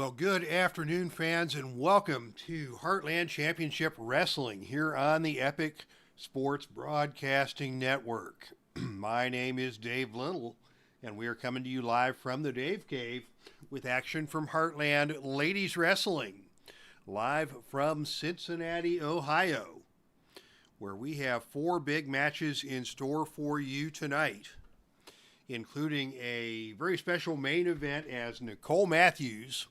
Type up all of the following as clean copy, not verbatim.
Well, good afternoon, fans, and welcome to Heartland Championship Wrestling here on the Epic Sports Broadcasting Network. My name is Dave Little, and we are coming to you live from the Dave Cave with action from Heartland Ladies Wrestling, live from Cincinnati, Ohio, where we have 4 big matches in store for you tonight, including a very special main event as Nicole Matthews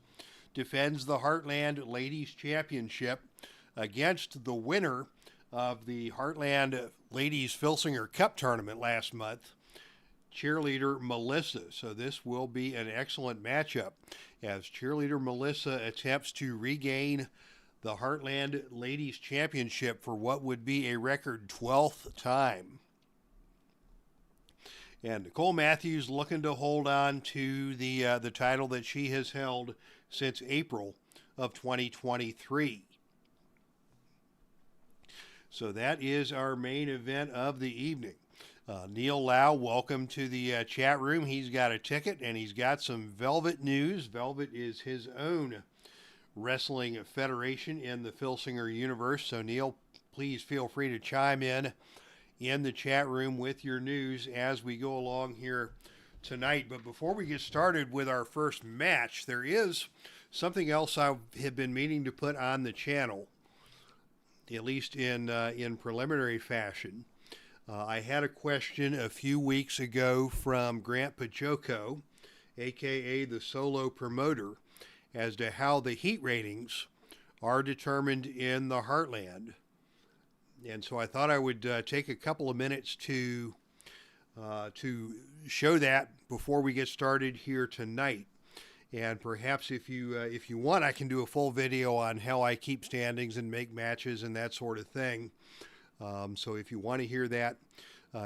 defends the Heartland Ladies Championship against the winner of the Heartland Ladies Filsinger Cup tournament last month, cheerleader Melissa. So this will be an excellent matchup as cheerleader Melissa attempts to regain the Heartland Ladies Championship for what would be a record 12th time. And Nicole Matthews looking to hold on to the title that she has held since April of 2023. So that is our main event of the evening. Neil Lau, welcome to the chat room. He's got a ticket and he's got some Velvet news. Velvet is his own wrestling federation in the Filsinger universe. So Neil, please feel free to chime in the chat room with your news as we go along here tonight. But before we get started with our first match, there is something else I have been meaning to put on the channel, at least in preliminary fashion. I had a question a few weeks ago from Grant Pajoco, aka the solo promoter, as to how the heat ratings are determined in the Heartland. And so I thought I would take a couple of minutes to show that before we get started here tonight. And perhaps if you want, I can do a full video on how I keep standings and make matches and that sort of thing. So if you want to hear that,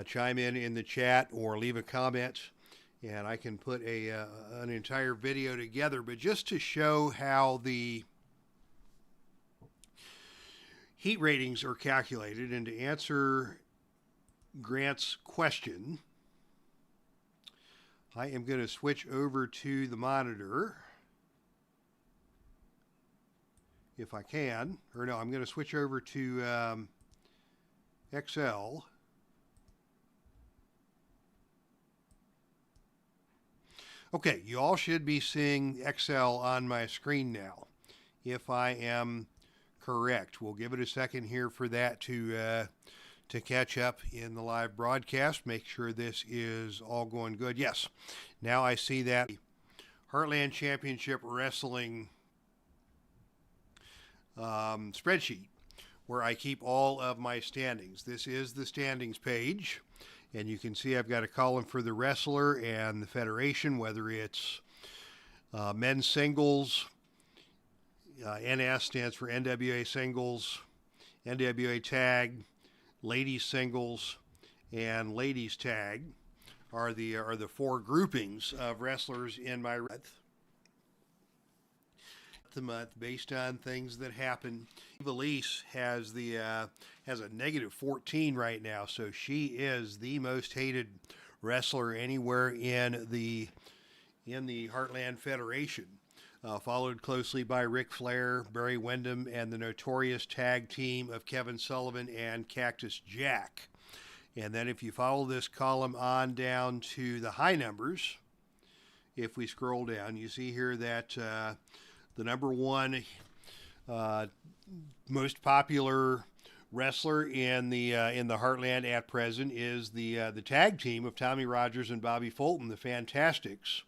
chime in the chat or leave a comment, and I can put an entire video together. But just to show how the heat ratings are calculated, and to answer Grant's question, I am going to switch over to the monitor if I can. Or no, I'm going to switch over to XL. Okay, you all should be seeing XL on my screen now, if I am correct. We'll give it a second here for that to catch up in the live broadcast. Make sure this is all going good. Yes, now I see that Heartland Championship Wrestling spreadsheet where I keep all of my standings. This is the standings page, and you can see I've got a column for the wrestler and the federation, whether it's men's singles, NS stands for NWA singles, NWA tag, ladies singles, and ladies tag are the 4 groupings of wrestlers in my month based on things that happen. Elise has a negative 14 right now, so she is the most hated wrestler anywhere in the Heartland Federation. Followed closely by Ric Flair, Barry Windham, and the notorious tag team of Kevin Sullivan and Cactus Jack. And then if you follow this column on down to the high numbers, if we scroll down, you see here that the number 1 most popular wrestler in the Heartland at present is the tag team of Tommy Rogers and Bobby Fulton, the Fantastics,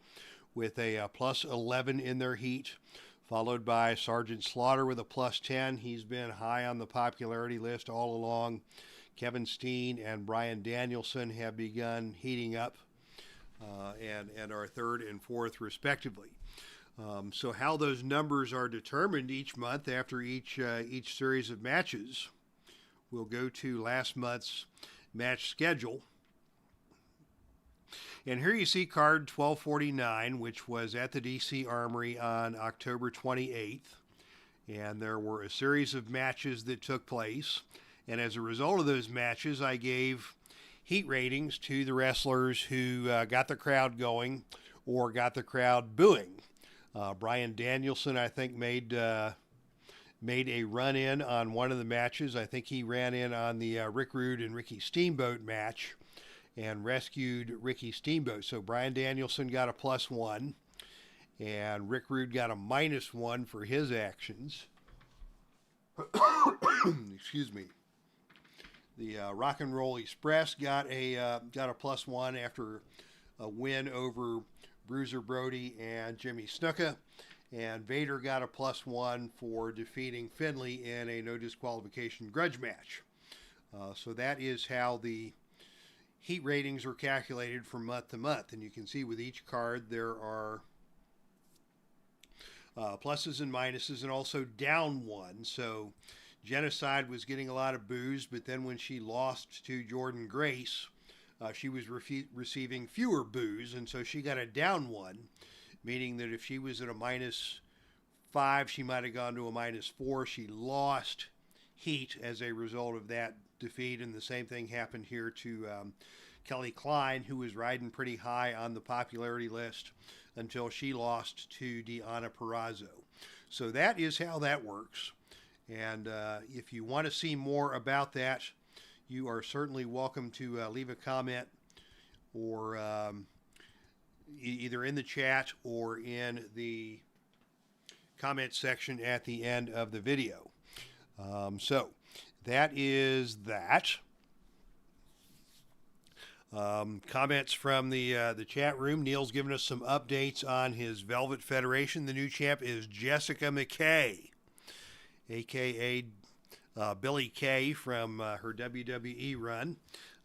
with a plus 11 in their heat, followed by Sergeant Slaughter with a plus 10. He's been high on the popularity list all along. Kevin Steen and Brian Danielson have begun heating up and are 3rd and 4th respectively. So how those numbers are determined each month after each series of matches, we'll go to last month's match schedule. And here you see card 1249, which was at the DC Armory on October 28th. And there were a series of matches that took place. And as a result of those matches, I gave heat ratings to the wrestlers who got the crowd going or got the crowd booing. Bryan Danielson, I think, made a run in on one of the matches. I think he ran in on the Rick Rude and Ricky Steamboat match and rescued Ricky Steamboat. So Bryan Danielson got a +1, and Rick Rude got a -1 for his actions. Excuse me. The Rock and Roll Express got a +1 after a win over Bruiser Brody and Jimmy Snuka, and Vader got a +1 for defeating Finlay in a no disqualification grudge match. So that is how the heat ratings are calculated from month to month, and you can see with each card there are pluses and minuses, and also down one. So Genocide was getting a lot of boos, but then when she lost to Jordan Grace, she was receiving fewer boos, and so she got a down one, meaning that if she was at a -5, she might have gone to a -4. She lost heat as a result of that defeat, and the same thing happened here to Kelly Klein, who was riding pretty high on the popularity list until she lost to DEONNA PURRAZZO. So that is how that works, and if you want to see more about that, you are certainly welcome to leave a comment, or either in the chat or in the comment section at the end of the video. So that is that. Comments from the chat room. Neil's given us some updates on his Velvet Federation. The new champ is Jessica McKay, a.k.a. Billy Kay from her WWE run.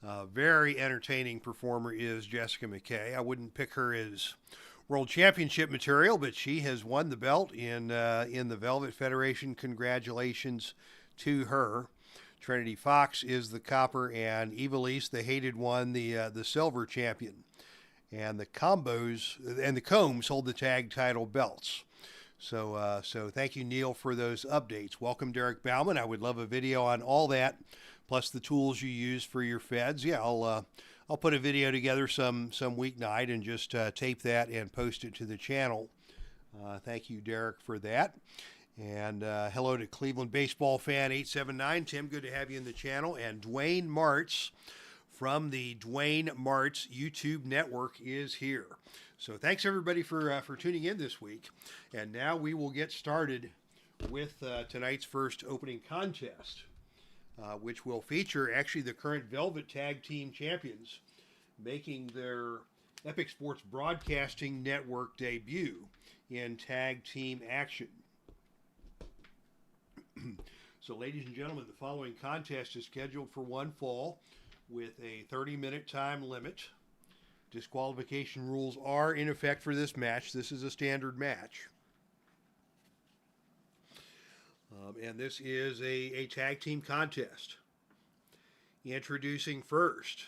Very entertaining performer is Jessica McKay. I wouldn't pick her as World Championship material, but she has won the belt in the Velvet Federation. Congratulations to her. Trinity Fox is the copper, and Evilise, the hated one, the silver champion. And the Combos and the Combs hold the tag title belts. So thank you, Neil, for those updates. Welcome, Derek Bauman. I would love a video on all that, plus the tools you use for your feds. Yeah, I'll put a video together some weeknight and just tape that and post it to the channel. Thank you, Derek, for that. And hello to Cleveland Baseball Fan 879. Tim, good to have you in the channel. And Dwayne Martz from the Dwayne Martz YouTube network is here. So thanks everybody for tuning in this week. And now we will get started with tonight's first opening contest, which will feature actually the current Velvet Tag Team Champions making their Epic Sports Broadcasting Network debut in tag team action. So ladies and gentlemen, the following contest is scheduled for one fall with a 30-minute time limit. Disqualification rules are in effect for this match. This is a standard match. And this is a tag team contest. Introducing first,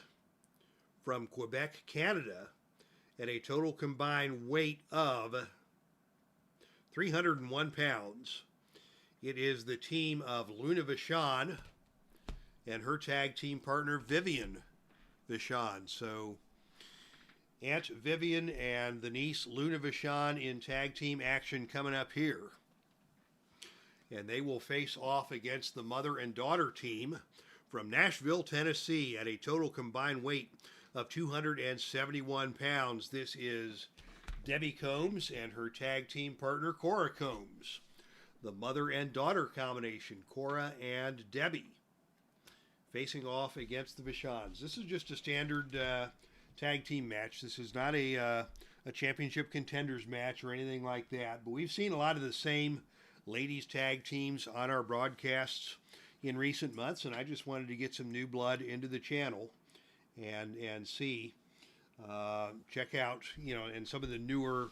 from Quebec, Canada, at a total combined weight of 301 pounds, it is the team of Luna Vachon and her tag team partner, VIVIAN Vachon. So Aunt Vivian and the niece Luna Vachon in tag team action coming up here. And they will face off against the mother and daughter team from Nashville, Tennessee, at a total combined weight of 271 pounds. This is Debbie Combs and her tag team partner, CORA Combs. The mother and daughter combination, CORA and Debbie, facing off against the Vachons. This is just a standard tag team match. This is not a championship contenders match or anything like that, but we've seen a lot of the same ladies tag teams on our broadcasts in recent months, and I just wanted to get some new blood into the channel and see, check out, and some of the newer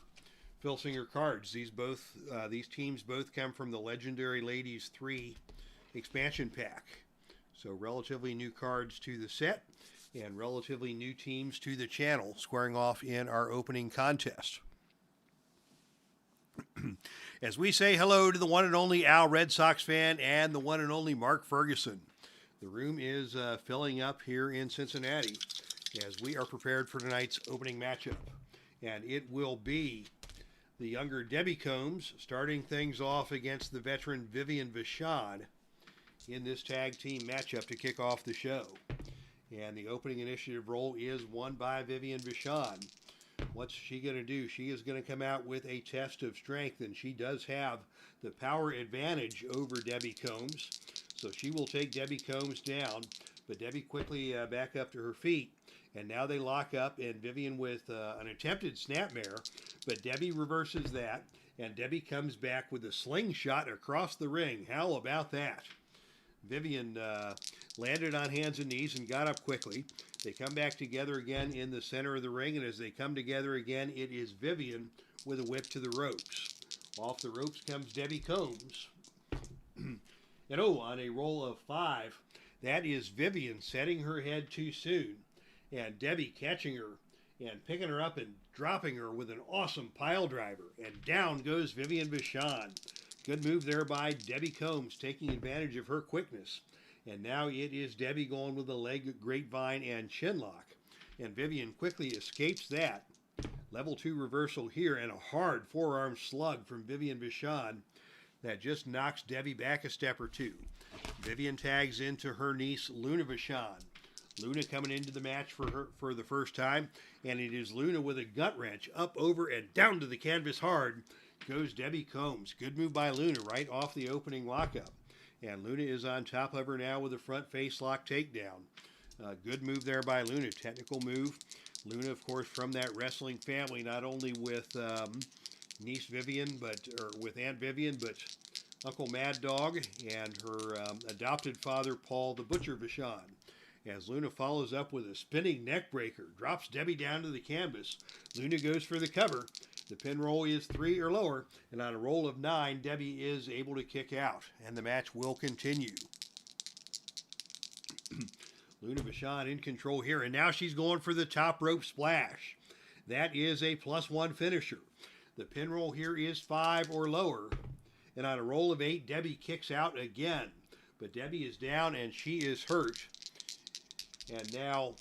Filsinger cards. These teams both come from the Legendary Ladies 3 expansion pack. So relatively new cards to the set and relatively new teams to the channel, squaring off in our opening contest. As we say hello to the one and only Al Red Sox fan and the one and only Mark Ferguson. The room is filling up here in Cincinnati as we are prepared for tonight's opening matchup. And it will be the younger Debbie Combs starting things off against the veteran VIVIAN VACHON in this tag team matchup to kick off the show. And the opening initiative role is won by VIVIAN VACHON. What's she going to do? She is going to come out with a test of strength, and she does have the power advantage over Debbie Combs. So she will take Debbie Combs down, but Debbie quickly back up to her feet. And now they lock up, and VIVIAN with an attempted snapmare, but Debbie reverses that, and Debbie comes back with a slingshot across the ring. How about that? VIVIAN landed on hands and knees and got up quickly. They come back together again in the center of the ring, and as they come together again, it is VIVIAN with a whip to the ropes. Off the ropes comes Debbie Combs. And on a roll of 5, that is VIVIAN setting her head too soon, and Debbie catching her and picking her up and dropping her with an awesome pile driver. And down goes VIVIAN VACHON. Good move there by Debbie Combs, taking advantage of her quickness. And now it is Debbie going with a leg grapevine and chinlock. And VIVIAN quickly escapes that. Level 2 reversal here, and a hard forearm slug from VIVIAN VACHON that just knocks Debbie back a step or two. VIVIAN tags into her niece, Luna VACHON. Luna coming into the match for the first time, and it is Luna with a gut wrench up, over, and down to the canvas hard goes Debbie Combs. Good move by Luna right off the opening lockup. And Luna is on top of her now with a front face lock takedown. Good move there by Luna, technical move. Luna, of course, from that wrestling family, not only with niece VIVIAN, or with Aunt VIVIAN, but Uncle Mad Dog and her adopted father, Paul the Butcher VACHON. As Luna follows up with a spinning neck breaker, drops Debbie down to the canvas. Luna goes for the cover. The pin roll is 3 or lower, and on a roll of 9, Debbie is able to kick out, and the match will continue. Luna VACHON in control here, and now she's going for the top rope splash. That is a +1 finisher. The pin roll here is 5 or lower, and on a roll of 8, Debbie kicks out again. But Debbie is down, and she is hurt. And now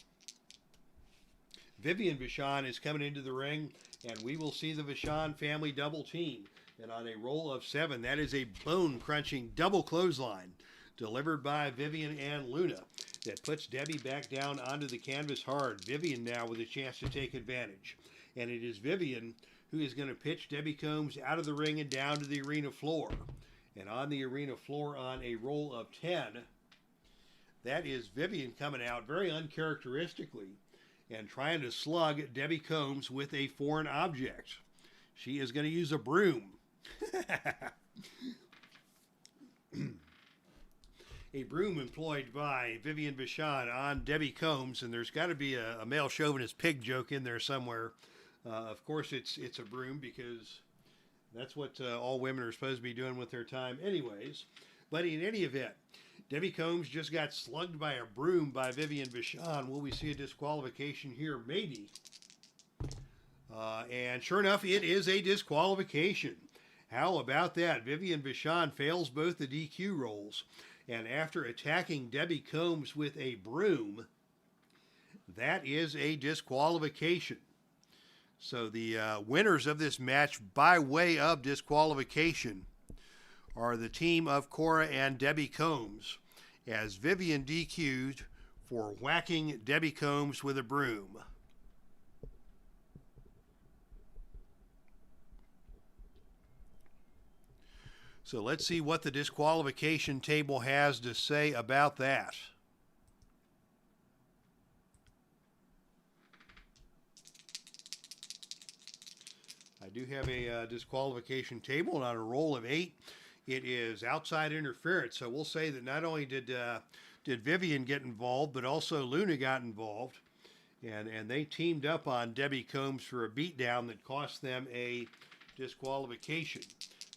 VIVIAN VACHON is coming into the ring, and we will see the VACHON family double team. And on a roll of 7, that is a bone-crunching double clothesline delivered by VIVIAN and Luna that puts Debbie back down onto the canvas hard. VIVIAN now with a chance to take advantage. And it is VIVIAN who is going to pitch Debbie Combs out of the ring and down to the arena floor. And on the arena floor on a roll of 10, that is VIVIAN coming out very uncharacteristically and trying to slug Debbie Combs with a foreign object. She is going to use a broom. A broom employed by VIVIAN VACHON on Debbie Combs, and there's got to be a male chauvinist pig joke in there somewhere. Of course, it's a broom, because that's what all women are supposed to be doing with their time anyways. But in any event, Debbie Combs just got slugged by a broom by VIVIAN VACHON. Will we see a disqualification here? Maybe. And sure enough, it is a disqualification. How about that? VIVIAN VACHON fails both the DQ rolls. And after attacking Debbie Combs with a broom, that is a disqualification. So the winners of this match by way of disqualification are the team of CORA and Debbie Combs, as VIVIAN DQ'd for whacking Debbie Combs with a broom. So let's see what the disqualification table has to say about that. I do have a disqualification table, and on a roll of 8, it is outside interference. So we'll say that not only did VIVIAN get involved, but also Luna got involved. And they teamed up on Debbie Combs for a beatdown that cost them a disqualification.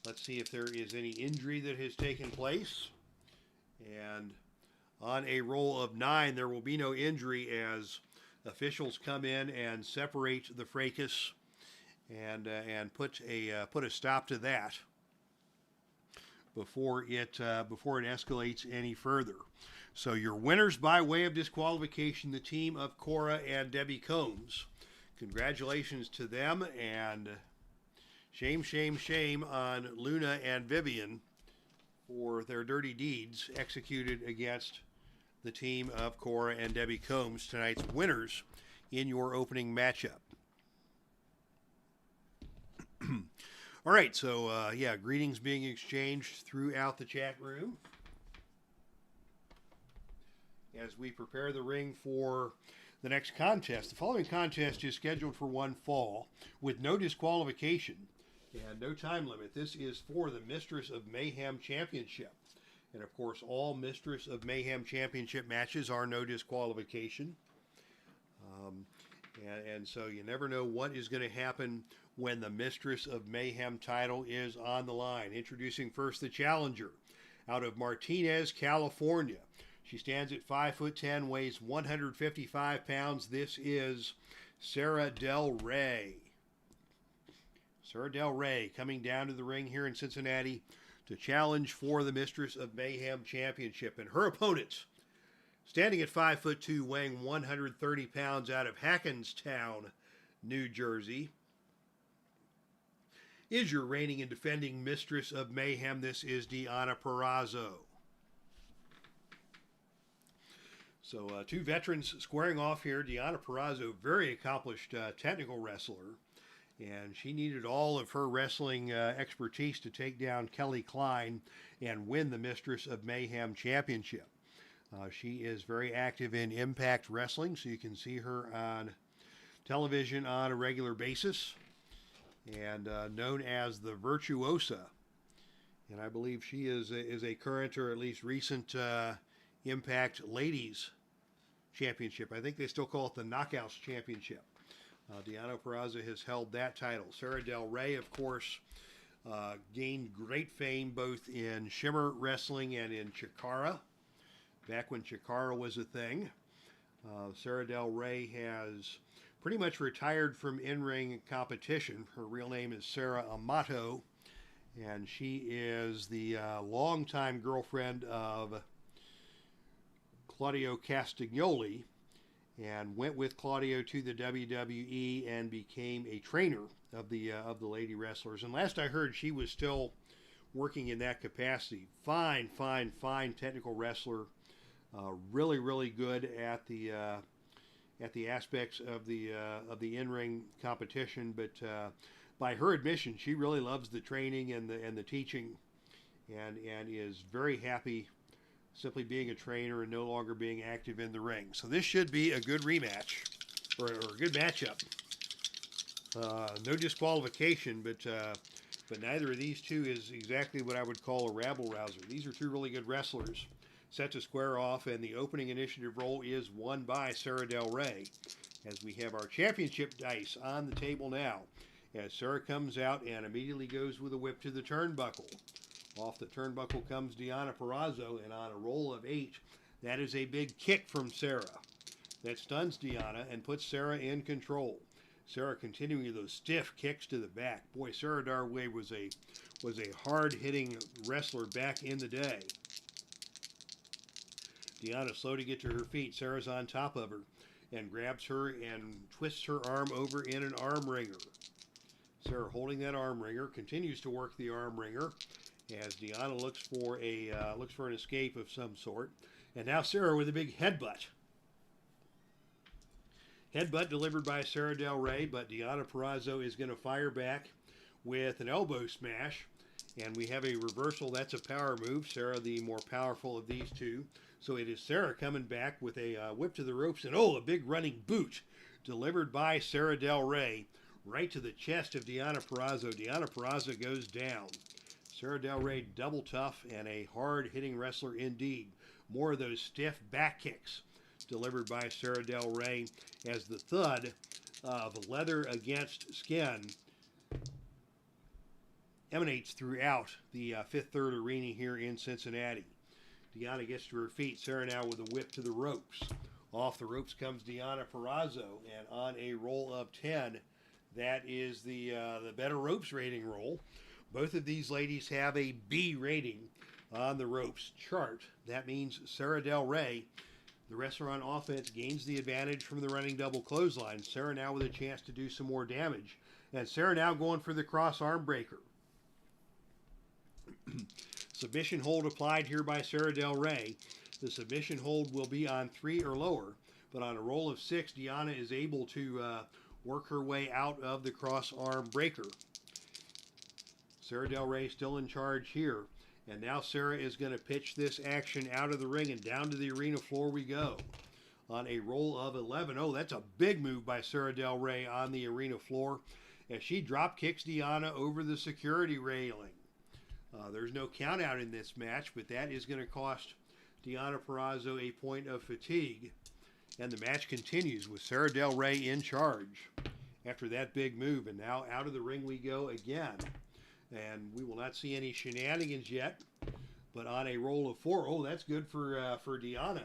Let's see if there is any injury that has taken place. And on a roll of 9, there will be no injury, as officials come in and separate the fracas and put a stop to that before it escalates any further. So your winners by way of disqualification, the team of CORA and Debbie Combs. Congratulations to them, and Shame, shame, shame on Luna and Vivian for their dirty deeds executed against the team of Cora and Debbie Combs, tonight's winners in your opening matchup. All right, so greetings being exchanged throughout the chat room as we prepare the ring for the next contest. The following contest is scheduled for one fall with no disqualification and no time limit. This is for the Mistress of Mayhem Championship. And of course, all Mistress of Mayhem Championship matches are no disqualification. And so you never know what is going to happen when the Mistress of Mayhem title is on the line. Introducing first the challenger out of Martinez, California. She stands at 5'10", weighs 155 pounds. This is Sara Del Rey. Sara Del Rey coming down to the ring here in Cincinnati to challenge for the Mistress of Mayhem Championship. And her opponent, standing at 5'2", weighing 130 pounds, out of Hackenstown, New Jersey, is your reigning and defending Mistress of Mayhem. This is DEONNA PURRAZZO. So two veterans squaring off here. DEONNA PURRAZZO, very accomplished technical wrestler, and she needed all of her wrestling expertise to take down Kelly Klein and win the Mistress of Mayhem Championship. She is very active in Impact Wrestling, so you can see her on television on a regular basis, and known as the Virtuosa. And I believe she is a current or at least recent Impact Ladies Championship. I think they still call it the Knockouts Championship. DEONNA PURRAZZO has held that title. Sara Del Rey, of course, gained great fame both in Shimmer Wrestling and in Chikara, back when Chikara was a thing. Sara Del Rey has pretty much retired from in-ring competition. Her real name is Sarah Amato, and she is the longtime girlfriend of Claudio Castagnoli, and went with Claudio to the WWE and became a trainer of the lady wrestlers. And last I heard, she was still working in that capacity. Fine technical wrestler. Really, really good at the aspects of the in-ring competition. But by her admission, she really loves the training and the teaching, and is very happy simply being a trainer and no longer being active in the ring. So this should be a good rematch, or a good matchup. No disqualification, but neither of these two is exactly what I would call a rabble-rouser. These are two really good wrestlers set to square off, and the opening initiative role is won by Sara Del Rey, as we have our championship dice on the table now, as Sara comes out and immediately goes with a whip to the turnbuckle. Off the turnbuckle comes DEONNA PURRAZZO, and on a roll of 8, that is a big kick from Sara that stuns DEONNA and puts Sara in control. Sara continuing those stiff kicks to the back. Boy, Sara Del Rey was a hard-hitting wrestler back in the day. DEONNA slow to get to her feet. Sara's on top of her and grabs her and twists her arm over in an arm wringer. Sara holding that arm wringer, continues to work the arm wringer as DEONNA looks for an escape of some sort. And now Sara with a big headbutt. Headbutt delivered by Sara Del Rey, but DEONNA PURRAZZO is going to fire back with an elbow smash. And we have a reversal. That's a power move. Sara, the more powerful of these two. So it is Sara coming back with a whip to the ropes. And a big running boot delivered by Sara Del Rey right to the chest of DEONNA PURRAZZO. DEONNA PURRAZZO goes down. Sara Del Rey, double tough and a hard-hitting wrestler indeed. More of those stiff back kicks delivered by Sara Del Rey as the thud of leather against skin emanates throughout the Fifth Third Arena here in Cincinnati. DEONNA gets to her feet. Sara now with a whip to the ropes. Off the ropes comes DEONNA PURRAZZO, and on a roll of 10, that is the better ropes rating roll. Both of these ladies have a B rating on the ropes chart. That means Sara Del Rey, the wrestler on offense, gains the advantage from the running double clothesline. Sara now with a chance to do some more damage And Sarah now going for the cross arm breaker. Submission hold applied here by Sara Del Rey. The submission hold will be on 3 or lower, but on a roll of 6, DEONNA is able to work her way out of the cross arm breaker. Sara Del Rey still in charge here. And now Sarah is going to pitch this action out of the ring and down to the arena floor we go. On a roll of 11. Oh, that's a big move by Sara Del Rey on the arena floor as she drop kicks DEONNA over the security railing. There's no count out in this match, but that is going to cost DEONNA Purrazzo a point of fatigue. And the match continues with Sara Del Rey in charge after that big move. And now out of the ring we go again. And we will not see any shenanigans yet, but on a roll of 4, oh, that's good for DEONNA,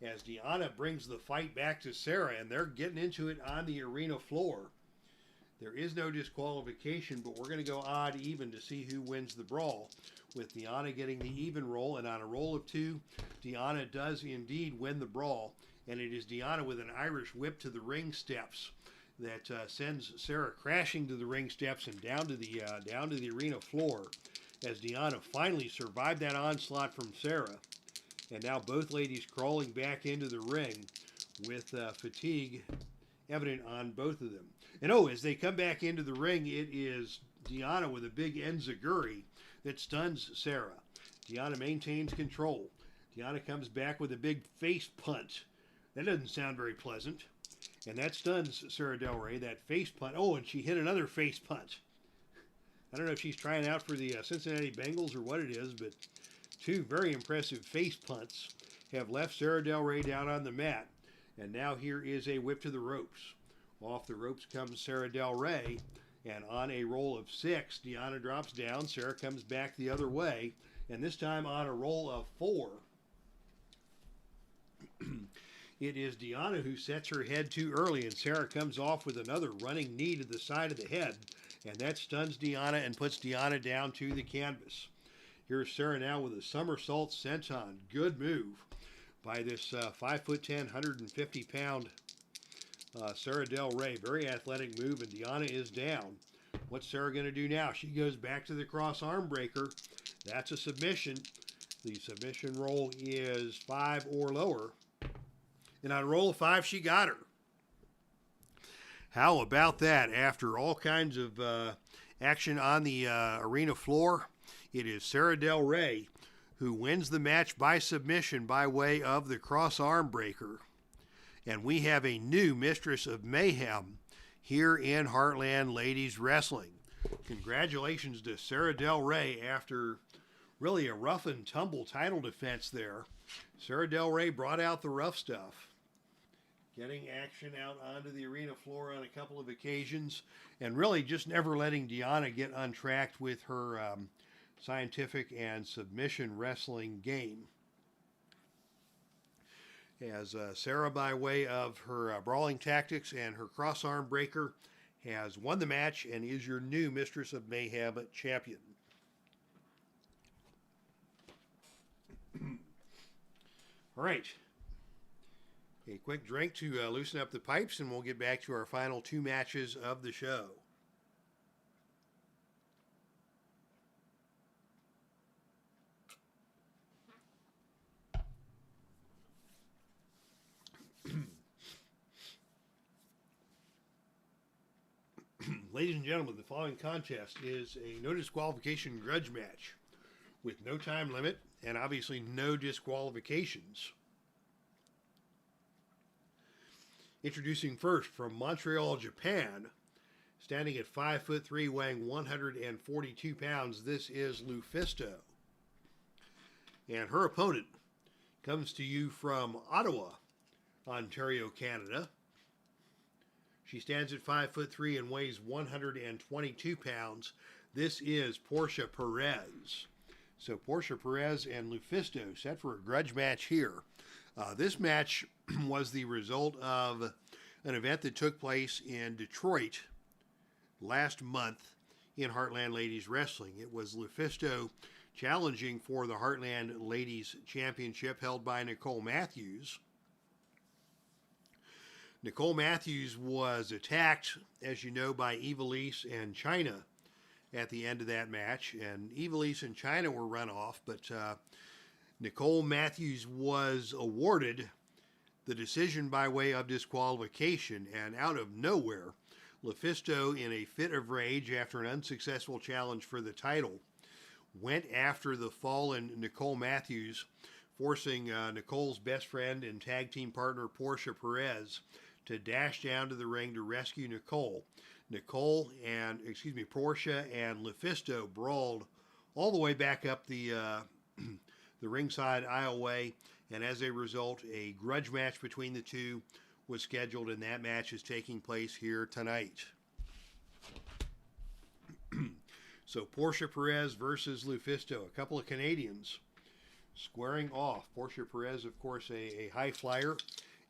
as DEONNA brings the fight back to Sarah, and they're getting into it on the arena floor. There is no disqualification, but we're going to go odd even to see who wins the brawl, with DEONNA getting the even roll, and on a roll of 2, DEONNA does indeed win the brawl, and it is DEONNA with an Irish whip to the ring steps that sends Sarah crashing to the ring steps and down to the arena floor, as DEONNA finally survived that onslaught from Sarah. And now both ladies crawling back into the ring with fatigue evident on both of them. And oh, as they come back into the ring, it is DEONNA with a big enziguri that stuns Sarah. DEONNA maintains control. DEONNA comes back with a big face punt. That doesn't sound very pleasant. And that stuns Sara Del Rey, that face punt. Oh, and she hit another face punt. I don't know if she's trying out for the Cincinnati Bengals or what it is, but 2 very impressive face punts have left Sara Del Rey down on the mat. And now here is a whip to the ropes. Off the ropes comes Sara Del Rey, and on a roll of 6, DEONNA drops down. Sarah comes back the other way, and this time on a roll of 4. It is DEONNA who sets her head too early, and Sarah comes off with another running knee to the side of the head, and that stuns DEONNA and puts DEONNA down to the canvas. Here's Sarah now with a somersault senton. Good move by this 5'10", 150-pound Sara Del Rey. Very athletic move, and DEONNA is down. What's Sarah going to do now? She goes back to the cross arm breaker. That's a submission. The submission roll is 5 or lower. And on a roll of 5, she got her. How about that? After all kinds of action on the arena floor, it is Sara Del Rey who wins the match by submission by way of the cross arm breaker. And we have a new mistress of mayhem here in Heartland Ladies Wrestling. Congratulations to Sara Del Rey after really a rough and tumble title defense there. Sara Del Rey brought out the rough stuff, getting action out onto the arena floor on a couple of occasions, and really just never letting DEONNA get untracked with her scientific and submission wrestling game. As Sarah, by way of her brawling tactics and her cross arm breaker, has won the match and is your new Mistress of Mayhem champion. All right. A quick drink to loosen up the pipes, and we'll get back to our final 2 matches of the show. Ladies and gentlemen, the following contest is a no disqualification grudge match with no time limit and obviously no disqualifications. Introducing first from Montreal, Japan, standing at 5'3", weighing 142 pounds, this is LUFISTO. And her opponent comes to you from Ottawa, Ontario, Canada. She stands at 5'3" and weighs 122 pounds. This is Portia PEREZ. So Portia PEREZ and LUFISTO set for a grudge match here. This match was the result of an event that took place in Detroit last month in Heartland Ladies Wrestling. It was LUFISTO challenging for the Heartland Ladies Championship held by Nicole Matthews. Nicole Matthews was attacked, as you know, by Ivelisse and Chyna at the end of that match. And Ivelisse and Chyna were run off, but Nicole Matthews was awarded the decision by way of disqualification. And out of nowhere, LUFISTO, in a fit of rage after an unsuccessful challenge for the title, went after the fallen Nicole Matthews, forcing Nicole's best friend and tag team partner Portia PEREZ to dash down to the ring to rescue Nicole. Portia and LUFISTO brawled all the way back up the the ringside aisleway, and as a result, a grudge match between the two was scheduled, and that match is taking place here tonight. So Portia PEREZ versus LUFISTO, a couple of Canadians squaring off. Portia PEREZ, of course, a high flyer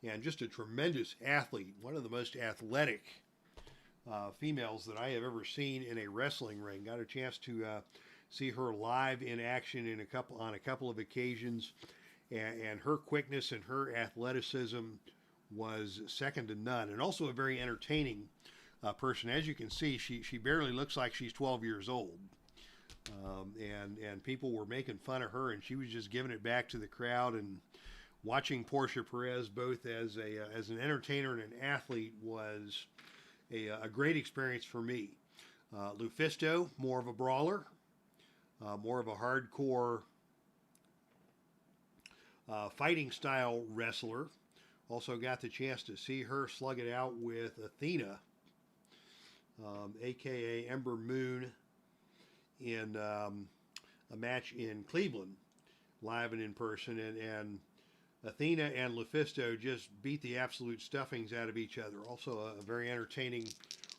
and just a tremendous athlete, one of the most athletic females that I have ever seen in a wrestling ring. Got a chance to see her live in action on a couple of occasions, and her quickness and her athleticism was second to none, and also a very entertaining person. As you can see, she barely looks like she's 12 years old, and people were making fun of her, and she was just giving it back to the crowd. And watching Portia PEREZ both as an entertainer and an athlete was a great experience for me. LUFISTO, more of a brawler, more of a hardcore fighting style wrestler. Also got the chance to see her slug it out with Athena, aka Ember Moon, in a match in Cleveland, live and in person, and Athena and LUFISTO just beat the absolute stuffings out of each other. Also a very entertaining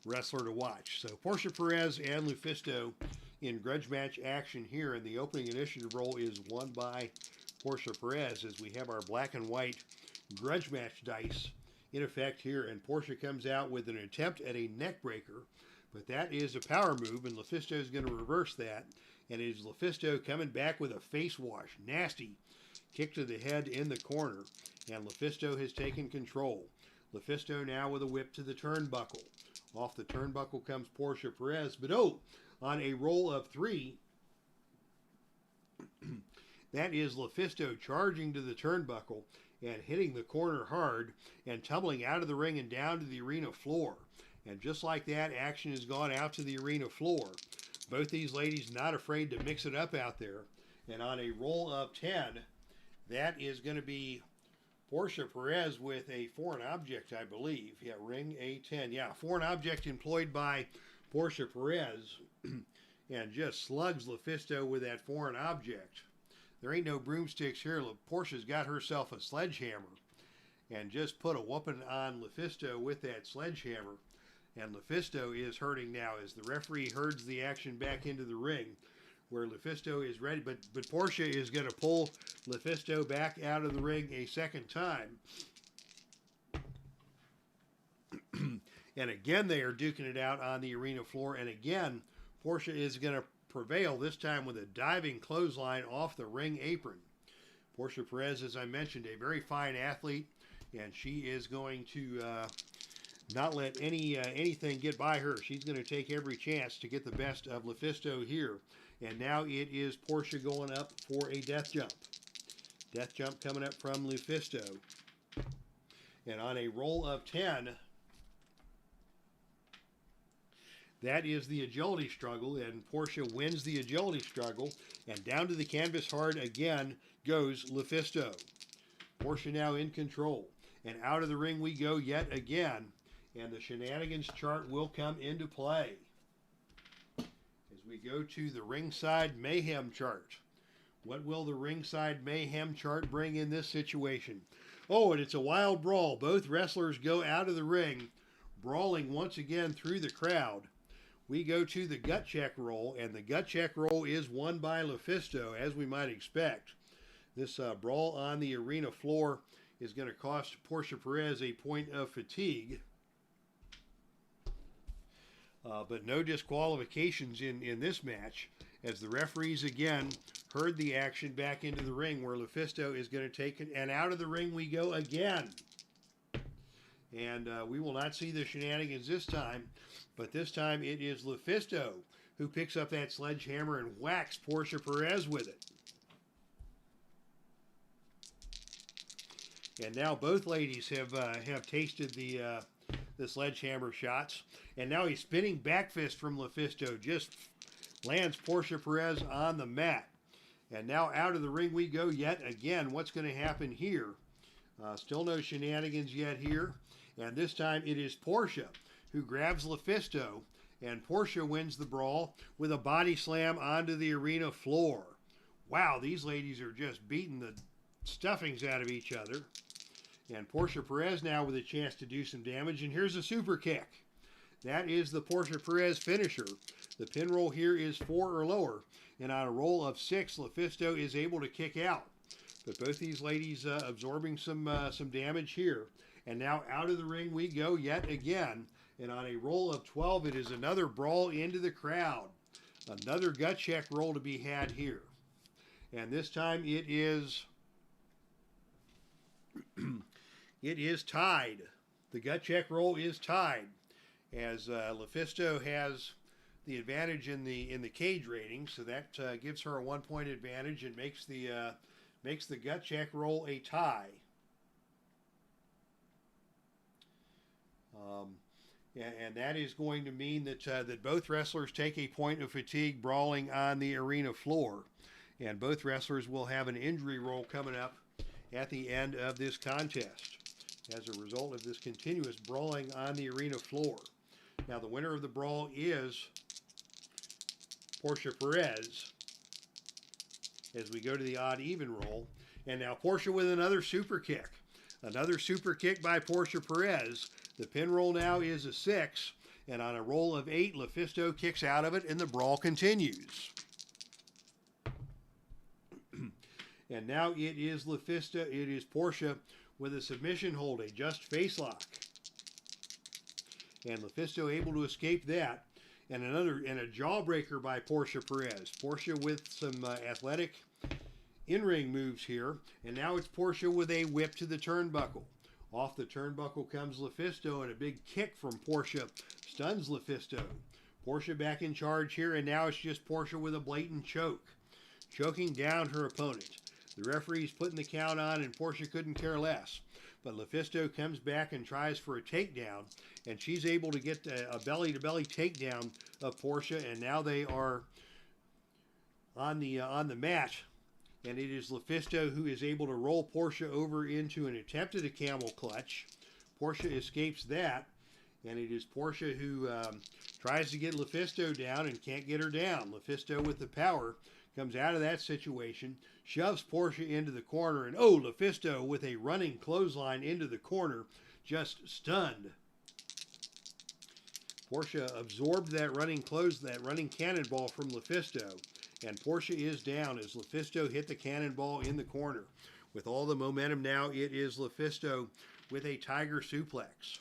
wrestler to watch. So Portia PEREZ and LUFISTO in grudge match action here, and the opening initiative role is won by Portia PEREZ, as we have our black and white grudge match dice in effect here, and Portia comes out with an attempt at a neck breaker, but that is a power move, and LUFISTO is going to reverse that, and it is LUFISTO coming back with a face wash. Nasty kick to the head in the corner, and LUFISTO has taken control. LUFISTO now with a whip to the turnbuckle. Off the turnbuckle comes Portia PEREZ, but on a roll of three, that is LUFISTO charging to the turnbuckle and hitting the corner hard and tumbling out of the ring and down to the arena floor. And just like that, action has gone out to the arena floor. Both these ladies not afraid to mix it up out there. And on a roll of 10, that is going to be Portia PEREZ with a foreign object, I believe. Yeah, ring a 10. Yeah, foreign object employed by Portia PEREZ, and just slugs LUFISTO with that foreign object. There ain't no broomsticks here. Portia's got herself a sledgehammer and just put a whooping on LUFISTO with that sledgehammer. And LUFISTO is hurting now as the referee herds the action back into the ring, where LUFISTO is ready, but Portia is going to pull LUFISTO back out of the ring a second time. And again, they are duking it out on the arena floor, and again, Portia is going to prevail, this time with a diving clothesline off the ring apron. Portia PEREZ, as I mentioned, a very fine athlete, and she is going to not let anything get by her. She's going to take every chance to get the best of LUFISTO here. And now it is Portia going up for a death jump. Death jump coming up from LUFISTO. And on a roll of 10, that is the agility struggle, and Portia wins the agility struggle, and down to the canvas hard again goes LUFISTO. Portia now in control, and out of the ring we go yet again, and the shenanigans chart will come into play as we go to the ringside mayhem chart. What will the ringside mayhem chart bring in this situation? Oh, and it's a wild brawl. Both wrestlers go out of the ring, brawling once again through the crowd. We go to the gut check roll, and the gut check roll is won by LUFISTO, as we might expect. This brawl on the arena floor is going to cost Portia PEREZ a point of fatigue. But no disqualifications in this match, as the referees again herd the action back into the ring, where LUFISTO is going to take it, and out of the ring we go again. And we will not see the shenanigans this time, but this time it is LUFISTO who picks up that sledgehammer and whacks Portia Perez with it. And now both ladies have tasted the sledgehammer shots. And now a spinning back fist from LUFISTO just lands Portia Perez on the mat. And now out of the ring we go yet again. What's going to happen here? Still no shenanigans yet here. And this time it is Portia who grabs LUFISTO. And Portia wins the brawl with a body slam onto the arena floor. Wow, these ladies are just beating the stuffings out of each other. And Portia Perez now with a chance to do some damage. And here's a super kick. That is the Portia Perez finisher. The pin roll here is 4 or lower. And on a roll of 6, LUFISTO is able to kick out. But both these ladies absorbing some damage here. And now out of the ring we go yet again. And on a roll of 12, it is another brawl into the crowd. Another gut check roll to be had here. And this time it is tied. The gut check roll is tied, as LUFISTO has the advantage in the cage rating, so that gives her a 1-point advantage and makes the gut check roll a tie. And that is going to mean that both wrestlers take a point of fatigue brawling on the arena floor, and both wrestlers will have an injury roll coming up at the end of this contest as a result of this continuous brawling on the arena floor. Now the winner of the brawl is Portia Perez as we go to the odd even roll. And now Portia with another super kick. Another super kick by Portia Perez. The pin roll now is a 6, and on a roll of 8, LUFISTO kicks out of it and the brawl continues. And now it is Portia with a submission hold, a just face lock. And LUFISTO able to escape that. And a jawbreaker by Portia Perez. Portia with some athletic in-ring moves here. And now it's Portia with a whip to the turnbuckle. Off the turnbuckle comes LUFISTO, and a big kick from Portia stuns LUFISTO. Portia back in charge here, and now it's just Portia with a blatant choke. Choking down her opponent. The referee's putting the count on, and Portia couldn't care less. But LUFISTO comes back and tries for a takedown, and she's able to get a belly-to-belly takedown of Portia, and now they are on the mat. And it is LUFISTO who is able to roll Portia over into an attempt at a camel clutch. Portia escapes that, and it is Portia who tries to get LUFISTO down and can't get her down. LUFISTO with the power comes out of that situation, shoves Portia into the corner, and LUFISTO with a running clothesline into the corner, just stunned. Portia absorbed that running cannonball from LUFISTO. And Portia is down as LUFISTO hit the cannonball in the corner. With all the momentum now, it is LUFISTO with a tiger suplex.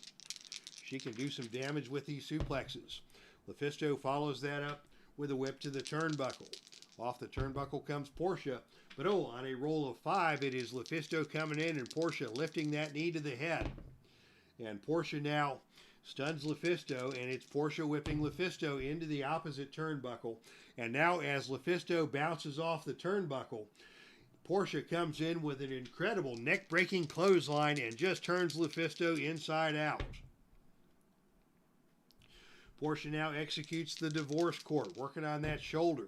She can do some damage with these suplexes. LUFISTO follows that up with a whip to the turnbuckle. Off the turnbuckle comes Portia. But on a roll of 5, it is LUFISTO coming in and Portia lifting that knee to the head. And Portia now stuns LUFISTO, and it's Portia whipping LUFISTO into the opposite turnbuckle. And now as LUFISTO bounces off the turnbuckle, Portia comes in with an incredible neck-breaking clothesline and just turns LUFISTO inside out. Portia now executes the divorce court, working on that shoulder.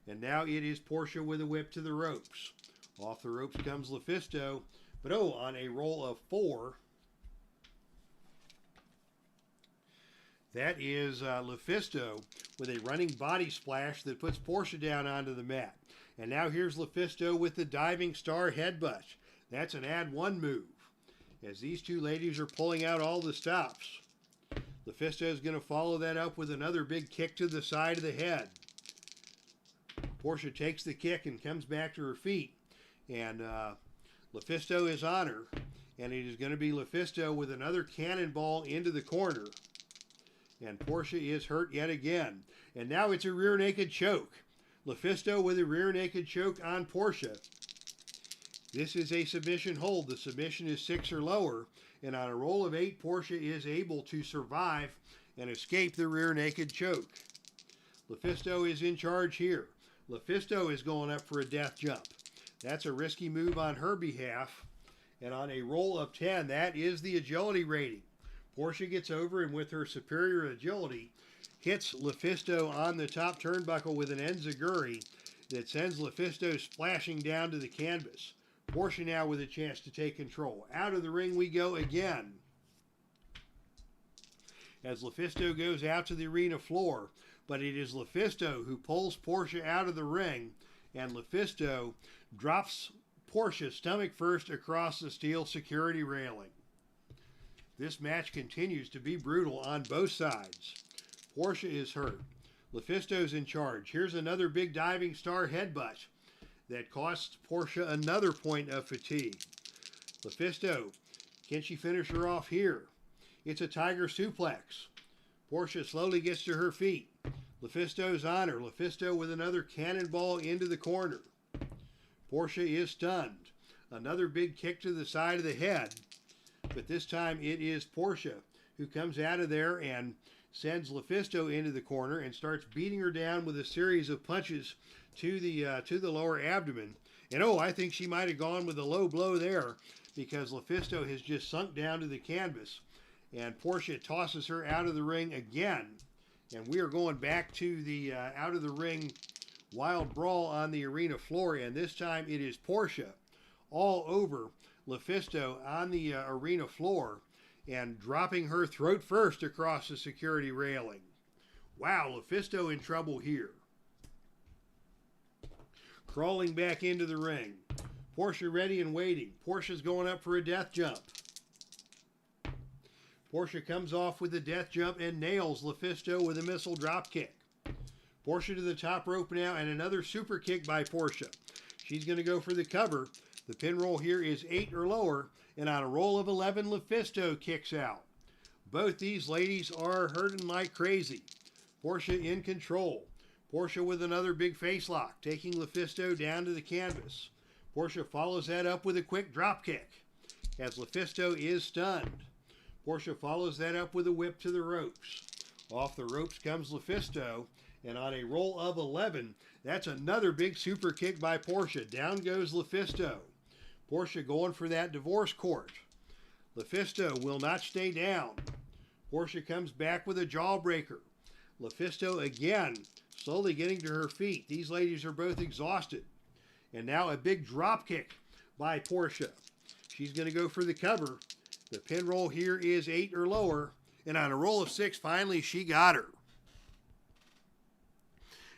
And now it is Portia with a whip to the ropes. Off the ropes comes LUFISTO, but on a roll of 4, that is LUFISTO with a running body splash that puts Portia down onto the mat. And now here's LUFISTO with the diving star headbutt. That's an add 1 move. As these two ladies are pulling out all the stops. LUFISTO is going to follow that up with another big kick to the side of the head. Portia takes the kick and comes back to her feet. And LUFISTO is on her. And it is going to be LUFISTO with another cannonball into the corner. And Portia is hurt yet again. And now it's a rear naked choke. LUFISTO with a rear naked choke on Portia. This is a submission hold. The submission is 6 or lower. And on a roll of 8, Portia is able to survive and escape the rear naked choke. LUFISTO is in charge here. LUFISTO is going up for a death jump. That's a risky move on her behalf. And on a roll of 10, that is the agility rating. Portia gets over and with her superior agility, hits LUFISTO on the top turnbuckle with an enziguri that sends LUFISTO splashing down to the canvas. Portia now with a chance to take control. Out of the ring we go again. As LUFISTO goes out to the arena floor, but it is LUFISTO who pulls Portia out of the ring, and LUFISTO drops Portia stomach first across the steel security railing. This match continues to be brutal on both sides. Portia is hurt. LUFISTO's in charge. Here's another big diving star headbutt that costs Portia another point of fatigue. LUFISTO, can she finish her off here? It's a tiger suplex. Portia slowly gets to her feet. LUFISTO's on her. LUFISTO with another cannonball into the corner. Portia is stunned. Another big kick to the side of the head. But this time it is Portia who comes out of there and sends LUFISTO into the corner and starts beating her down with a series of punches to the lower abdomen. And I think she might have gone with a low blow there because LUFISTO has just sunk down to the canvas. And Portia tosses her out of the ring again. And we are going back to the out of the ring wild brawl on the arena floor. And this time it is Portia all over LUFISTO on the arena floor and dropping her throat first across the security railing. Wow, LUFISTO in trouble here. Crawling back into the ring. Portia ready and waiting. Portia's going up for a death jump. Portia comes off with the death jump and nails LUFISTO with a missile drop kick. Portia to the top rope now and another super kick by Portia. She's going to go for the cover. The pin roll here is 8 or lower, and on a roll of 11, LUFISTO kicks out. Both these ladies are hurting like crazy. Portia in control. Portia with another big face lock, taking LUFISTO down to the canvas. Portia follows that up with a quick drop kick, as LUFISTO is stunned. Portia follows that up with a whip to the ropes. Off the ropes comes LUFISTO, and on a roll of 11, that's another big super kick by Portia. Down goes LUFISTO. Portia going for that divorce court. LUFISTO will not stay down. Portia comes back with a jawbreaker. LUFISTO again, slowly getting to her feet. These ladies are both exhausted. And now a big drop kick by Portia. She's going to go for the cover. The pin roll here is 8 or lower. And on a roll of 6, finally she got her.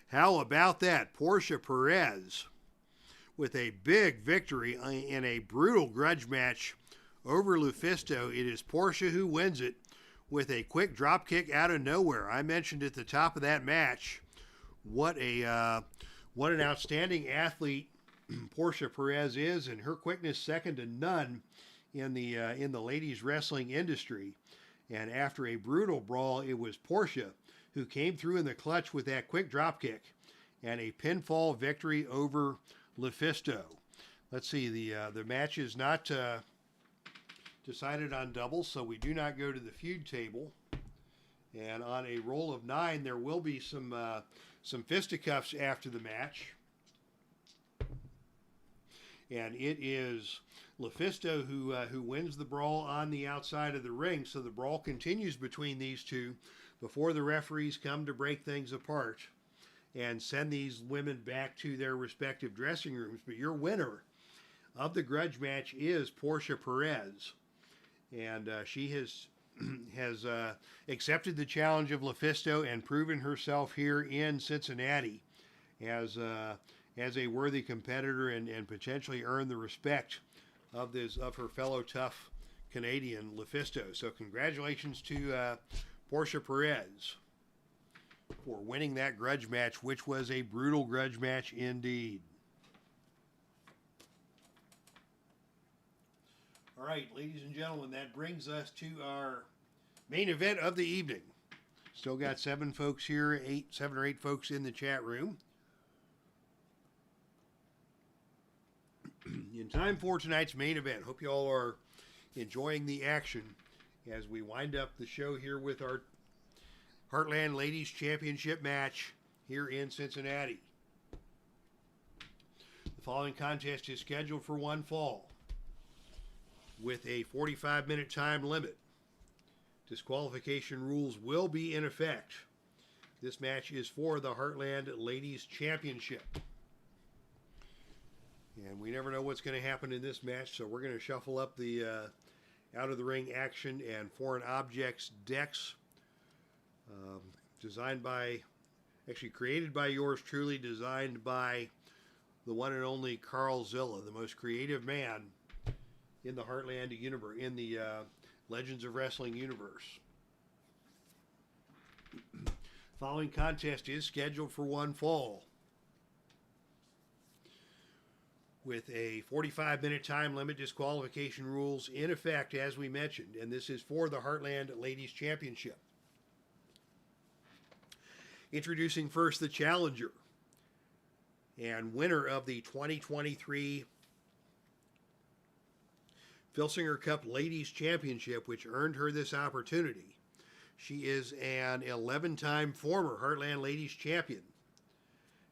How about that? Portia PEREZ with a big victory in a brutal grudge match over LUFISTO. It is Portia who wins it with a quick drop kick out of nowhere. I mentioned at the top of that match what an outstanding athlete Portia PEREZ is, and her quickness second to none in the ladies wrestling industry. And after a brutal brawl, it was Portia who came through in the clutch with that quick drop kick and a pinfall victory over LUFISTO. Let's see, the match is not decided on doubles, so we do not go to the feud table. And on a roll of 9, there will be some fisticuffs after the match. And it is LUFISTO who wins the brawl on the outside of the ring. So the brawl continues between these two before the referees come to break things apart and send these women back to their respective dressing rooms. But your winner of the grudge match is Portia PEREZ. And she has accepted the challenge of LUFISTO and proven herself here in Cincinnati as a worthy competitor and potentially earned the respect of her fellow tough Canadian LUFISTO. So congratulations to Portia PEREZ for winning that grudge match, which was a brutal grudge match indeed. All right, ladies and gentlemen, that brings us to our main event of the evening. Still got 7 folks here, 7 or 8 folks in the chat room. In time for tonight's main event. Hope you all are enjoying the action as we wind up the show here with our Heartland Ladies Championship match here in Cincinnati. The following contest is scheduled for one fall with a 45-minute time limit. Disqualification rules will be in effect. This match is for the Heartland Ladies Championship. And we never know what's going to happen in this match, so we're going to shuffle up the out-of-the-ring action and foreign objects decks. Created by yours truly, designed by the one and only Carl Zilla, the most creative man in the Heartland universe, in the Legends of Wrestling universe. Following contest is scheduled for one fall with a 45-minute time limit, disqualification rules in effect, as we mentioned, and this is for the Heartland Ladies Championship. Introducing first the challenger and winner of the 2023 Filsinger Cup Ladies Championship, which earned her this opportunity. She is an 11-time former Heartland Ladies Champion.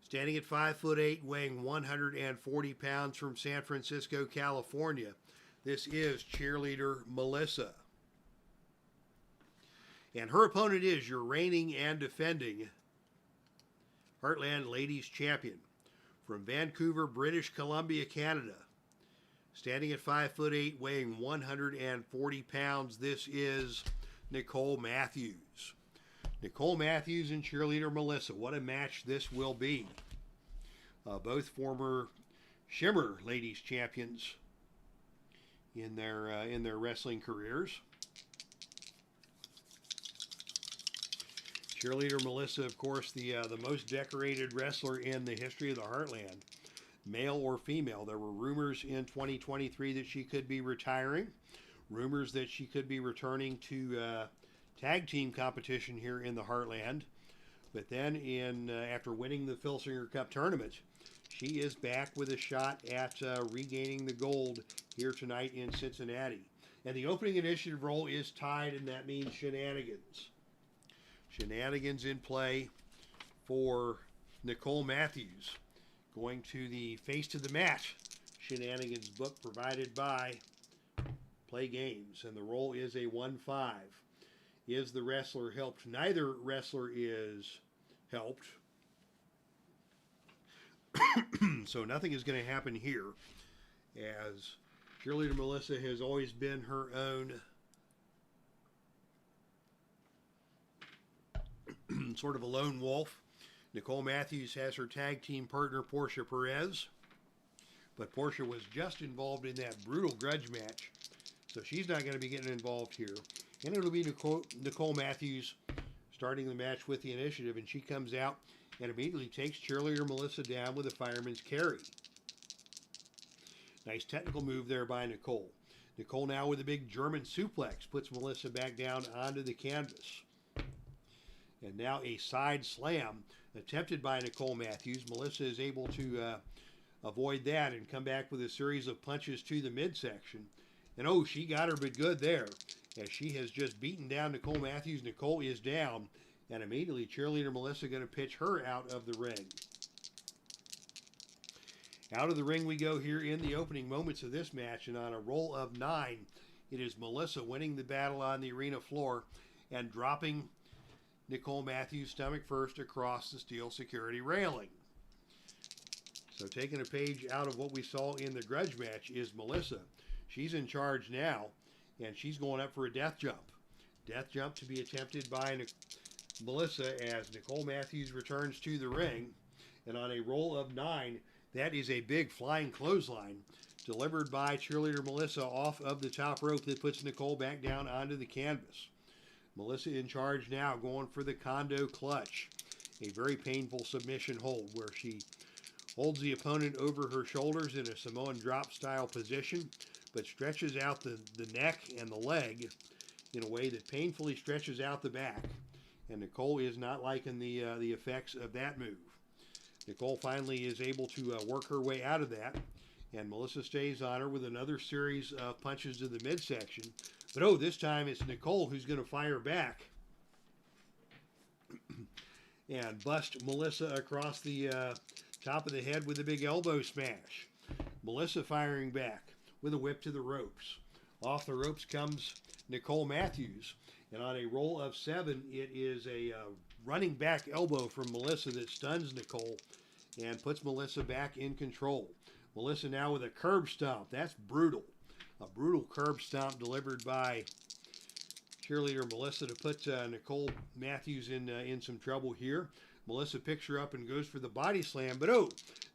Standing at 5'8", weighing 140 pounds, from San Francisco, California, this is Cheerleader Melissa. And her opponent is your reigning and defending Heartland Ladies Champion from Vancouver, British Columbia, Canada. Standing at 5'8", weighing 140 pounds, this is Nicole Matthews. Nicole Matthews and Cheerleader Melissa. What a match this will be. Both former Shimmer Ladies champions in their wrestling careers. Cheerleader Melissa, of course, the most decorated wrestler in the history of the Heartland, male or female. There were rumors in 2023 that she could be retiring, rumors that she could be returning to tag team competition here in the Heartland. But then after winning the Filsinger Cup tournament, she is back with a shot at regaining the gold here tonight in Cincinnati. And the opening initiative role is tied, and that means shenanigans. Shenanigans in play for Nicole Matthews. Going to the face to the match shenanigans book provided by Play Games. And the role is a 1-5. Is the wrestler helped? Neither wrestler is helped. So nothing is going to happen here, as Cheerleader Melissa has always been her own sort of a lone wolf. Nicole Matthews has her tag team partner, PORTIA PEREZ. But PORTIA was just involved in that brutal grudge match, so she's not going to be getting involved here. And it'll be Nicole Matthews starting the match with the initiative, and she comes out and immediately takes Cheerleader Melissa down with a fireman's carry. Nice technical move there by Nicole. Nicole now with a big German suplex puts Melissa back down onto the canvas. And now a side slam attempted by Nicole Matthews. Melissa is able to avoid that and come back with a series of punches to the midsection. And oh, she got her but good there, as she has just beaten down Nicole Matthews. Nicole is down, and immediately Cheerleader Melissa going to pitch her out of the ring. Out of the ring we go here in the opening moments of this match, and on a roll of 9, it is Melissa winning the battle on the arena floor and dropping Nicole Matthews stomach first across the steel security railing. So taking a page out of what we saw in the grudge match is Melissa. She's in charge now, and she's going up for a death jump. Death jump to be attempted by Melissa as Nicole Matthews returns to the ring. And on a roll of 9, that is a big flying clothesline delivered by Cheerleader Melissa off of the top rope that puts Nicole back down onto the canvas. Melissa in charge now, going for the Kondo clutch. A very painful submission hold where she holds the opponent over her shoulders in a Samoan drop style position, but stretches out the neck and the leg in a way that painfully stretches out the back. And Nicole is not liking the effects of that move. Nicole finally is able to work her way out of that And Melissa stays on her with another series of punches to the midsection. But oh, this time it's Nicole who's going to fire back and bust Melissa across the top of the head with a big elbow smash. Melissa firing back with a whip to the ropes. Off the ropes comes Nicole Matthews. And on a roll of 7, it is a running back elbow from Melissa that stuns Nicole and puts Melissa back in control. Melissa now with a curb stomp. That's brutal. A brutal curb stomp delivered by cheerleader Melissa to put Nicole Matthews in some trouble here. Melissa picks her up and goes for the body slam. But oh,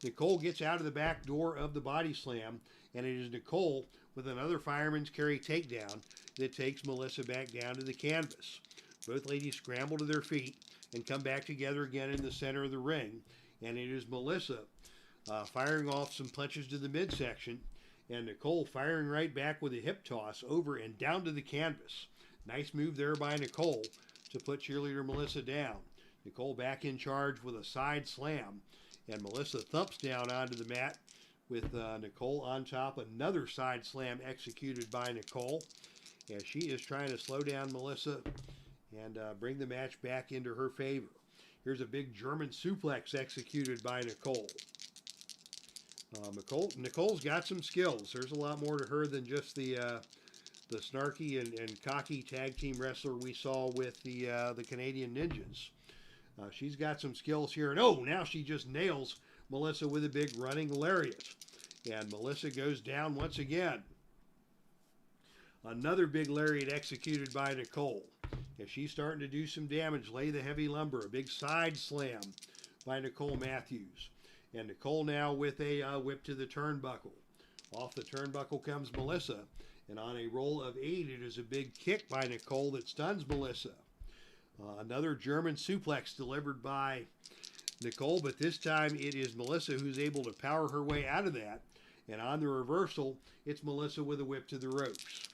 Nicole gets out of the back door of the body slam. And it is Nicole with another fireman's carry takedown that takes Melissa back down to the canvas. Both ladies scramble to their feet and come back together again in the center of the ring. And it is Melissa firing off some punches to the midsection, and Nicole firing right back with a hip toss over and down to the canvas. Nice move there by Nicole to put cheerleader Melissa down. Nicole back in charge with a side slam, and Melissa thumps down onto the mat with Nicole on top. Another side slam executed by Nicole as she is trying to slow down Melissa and bring the match back into her favor. Here's a big German suplex executed by Nicole. Nicole's got some skills. There's a lot more to her than just the snarky and cocky tag team wrestler we saw with the Canadian Ninjas. She's got some skills here. And oh, now she just nails Melissa with a big running lariat. And Melissa goes down once again. Another big lariat executed by Nicole. As she's starting to do some damage, lay the heavy lumber. A big side slam by Nicole Matthews. And Nicole now with a whip to the turnbuckle. Off the turnbuckle comes Melissa. And on a roll of 8, it is a big kick by Nicole that stuns Melissa. Another German suplex delivered by Nicole, but this time it is Melissa who's able to power her way out of that. And on the reversal, it's Melissa with a whip to the ropes.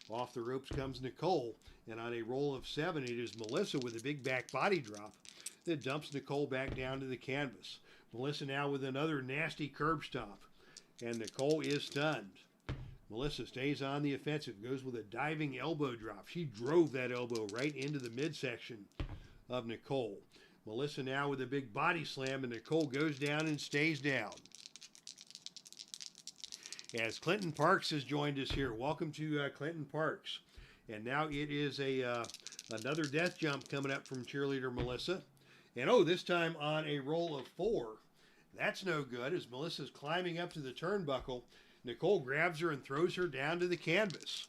Off the ropes comes Nicole, and on a roll of 7, it is Melissa with a big back body drop that dumps Nicole back down to the canvas. Melissa now with another nasty curb stomp, and Nicole is stunned. Melissa stays on the offensive, goes with a diving elbow drop. She drove that elbow right into the midsection of Nicole. Melissa now with a big body slam, and Nicole goes down and stays down. As Clinton Parks has joined us here. Welcome to Clinton Parks. And now it is another death jump coming up from cheerleader Melissa. And oh, this time on a roll of 4. That's no good. As Melissa's climbing up to the turnbuckle, Nicole grabs her and throws her down to the canvas.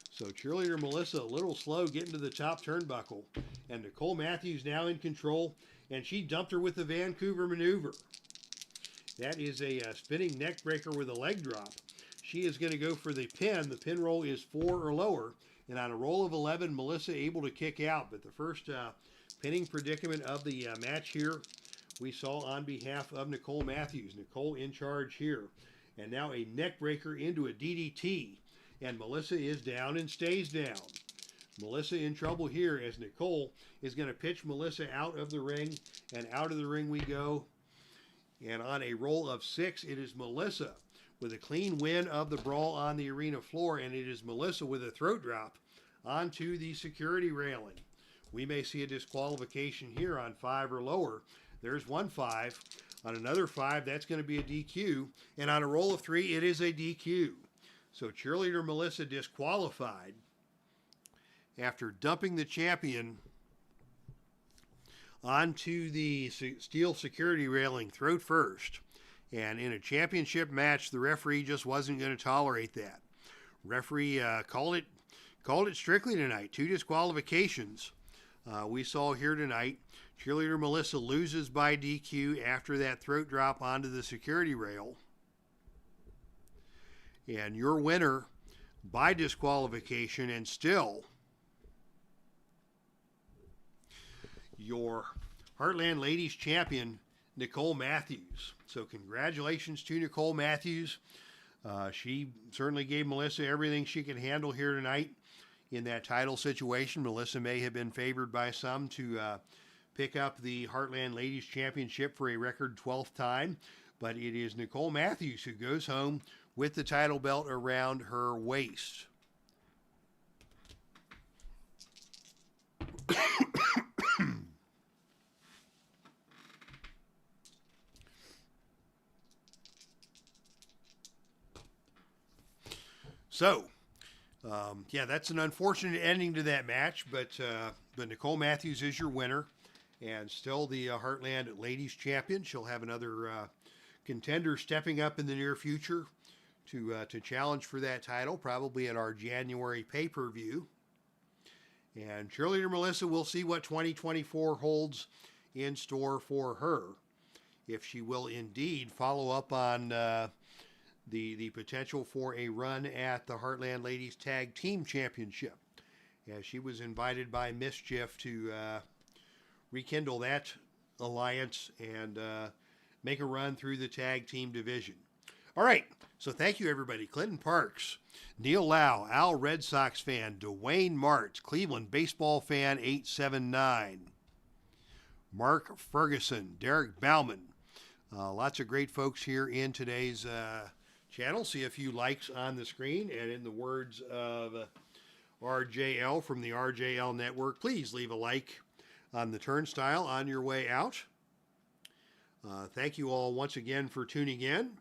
So cheerleader Melissa a little slow getting to the top turnbuckle. And Nicole Matthews now in control, and she dumped her with the Vancouver maneuver. That is a spinning neck breaker with a leg drop. She is going to go for the pin. The pin roll is 4 or lower. And on a roll of 11, Melissa able to kick out. But the first pinning predicament of the match here we saw on behalf of Nicole Matthews. Nicole in charge here. And now a neck breaker into a DDT. And Melissa is down and stays down. Melissa in trouble here as Nicole is going to pitch Melissa out of the ring. And out of the ring we go. And on a roll of 6, it is Melissa with a clean win of the brawl on the arena floor. And it is Melissa with a throat drop onto the security railing. We may see a disqualification here on 5 or lower. There's 1 5. On another 5, that's going to be a DQ. And on a roll of 3, it is a DQ. So cheerleader Melissa disqualified after dumping the champion onto the steel security railing throat first. And in a championship match, the referee just wasn't going to tolerate that. Referee called it strictly tonight. 2 disqualifications we saw here tonight. Cheerleader Melissa loses by DQ after that throat drop onto the security rail. And your winner by disqualification, and still your Heartland Ladies champion, Nicole Matthews. So congratulations to Nicole Matthews. She certainly gave Melissa everything she could handle here tonight in that title situation. Melissa may have been favored by some to pick up the Heartland Ladies Championship for a record 12th time, but it is Nicole Matthews who goes home with the title belt around her waist. So, yeah, that's an unfortunate ending to that match, but Nicole Matthews is your winner, and still the Heartland Ladies Champion. She'll have another contender stepping up in the near future to challenge for that title, probably at our January pay-per-view. And Cheerleader Melissa, we'll see what 2024 holds in store for her, if she will indeed follow up on the potential for a run at the Heartland Ladies Tag Team Championship, as she was invited by Mischief to rekindle that alliance and make a run through the tag team division. All right, so thank you, everybody. Clinton Parks, Neil Lau, Al Red Sox fan, Dwayne Martz, Cleveland baseball fan 879, Mark Ferguson, Derek Bauman. Lots of great folks here in today's channel. See a few likes on the screen, and in the words of RJL from the RJL Network, please leave a like on the turnstile on your way out. Thank you all once again for tuning in.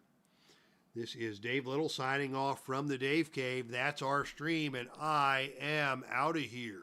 This is Dave Little signing off from the Dave Cave. That's our stream, and I am out of here.